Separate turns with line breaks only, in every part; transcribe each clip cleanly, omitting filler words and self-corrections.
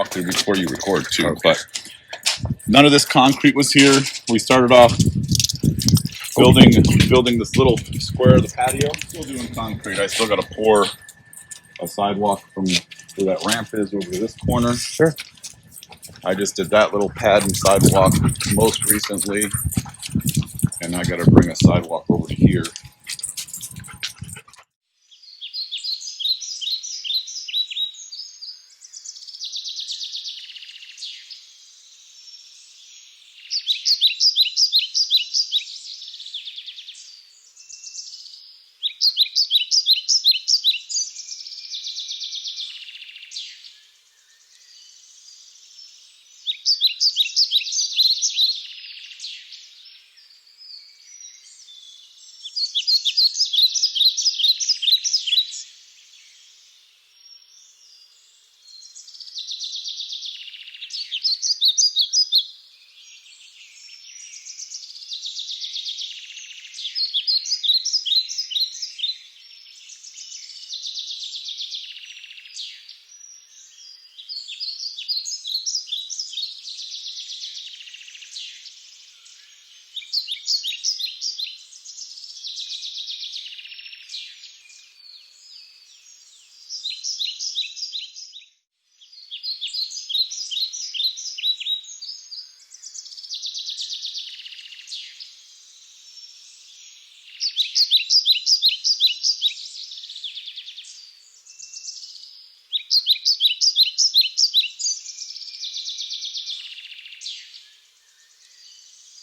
talk to before you record too. Okay. But none of this concrete was here. We started off building this little square of the patio. Still doing concrete. I still got to pour a sidewalk from where that ramp is over to this corner.
Sure.
I just did that little pad and sidewalk most recently, and I got to bring a sidewalk over to here.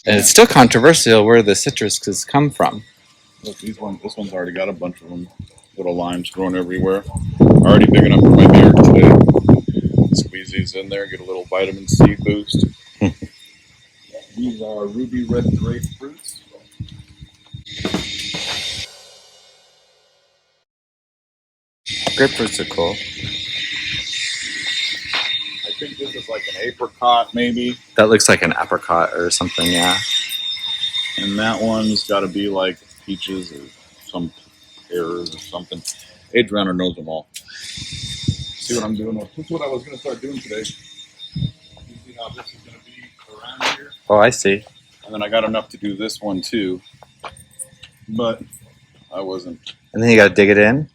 And it's still controversial where the citrus come from.
Look, this one's already got a bunch of them. Little limes growing everywhere. Already big enough for my beard today. Squeeze these in there, get a little vitamin C boost. These are ruby red grapefruits.
Grapefruits are cool.
I think this is like an apricot, maybe.
That looks like an apricot or something, yeah.
And that one's got to be like peaches or some pears or something. Adriana knows them all. See what I'm doing? This is what I was going to start doing today. You see how this is going to be around here?
Oh, I see.
And then I got enough to do this one too. But I wasn't.
And then you got to dig it in?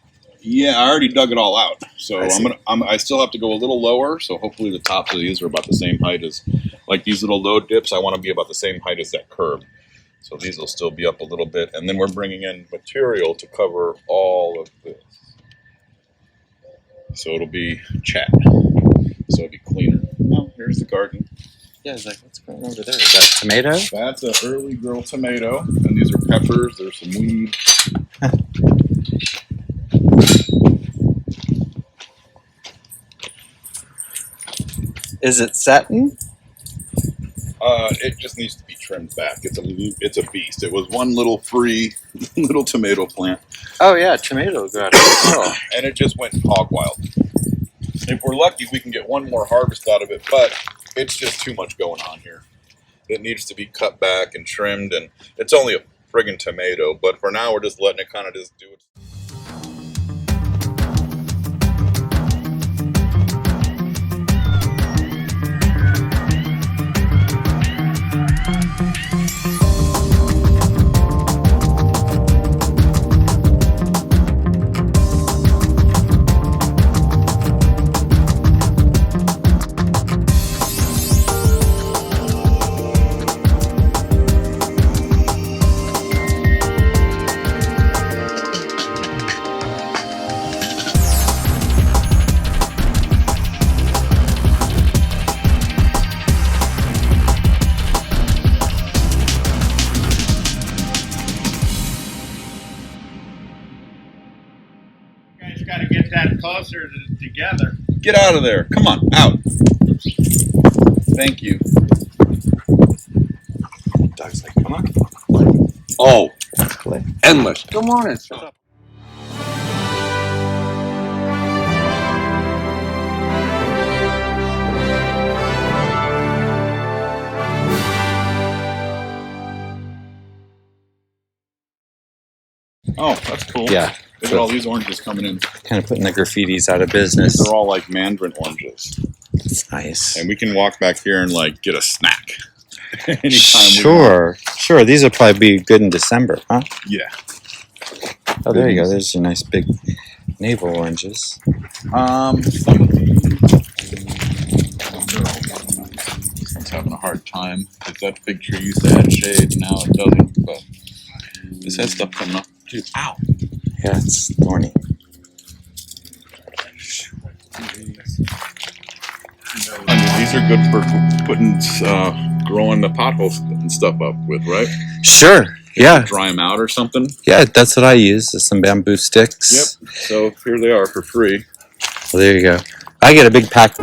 Yeah, I already dug it all out. So I still have to go a little lower. So hopefully the tops of these are about the same height as, like these little low dips. I want to be about the same height as that curb. So these will still be up a little bit. And then we're bringing in material to cover all of this. So it'll be chat. So it'll be cleaner. Oh, here's the garden.
Yeah, I was like, what's going over there? Is that tomato?
That's an early girl tomato. And these are peppers. There's some weed.
Is it satin?
It just needs to be trimmed back. It's a beast. It was one little free little tomato plant.
Oh yeah, tomato got it.
And it just went hog wild. If we're lucky, we can get one more harvest out of it, but it's just too much going on here. It needs to be cut back and trimmed, and it's only a friggin' tomato, but for now we're just letting it kind of just do it.
Got to get that closer together.
Get out of there. Come on, out. Thank you.
Dog's like, come on.
Oh,
Endless.
Good morning. Shut up.
Oh, that's cool.
Yeah,
Look at all these oranges coming in.
kind of putting the graffitis out of business.
These are all like mandarin oranges.
It's nice.
And we can walk back here and like get a snack anytime
Sure. These will probably be good in December, huh?
Yeah.
Oh, there you go. There's your nice big navel oranges.
This one's having a hard time because that fig tree used to add shade, now it doesn't. But this has stuff coming up too. Ow!
Yeah, it's thorny.
And these are good for putting, growing the potholes and stuff up with, right?
Sure. Yeah.
Dry them out or something.
Yeah, that's what I use. Is some bamboo sticks.
Yep. So here they are for free.
Well, there you go. I get a big pack.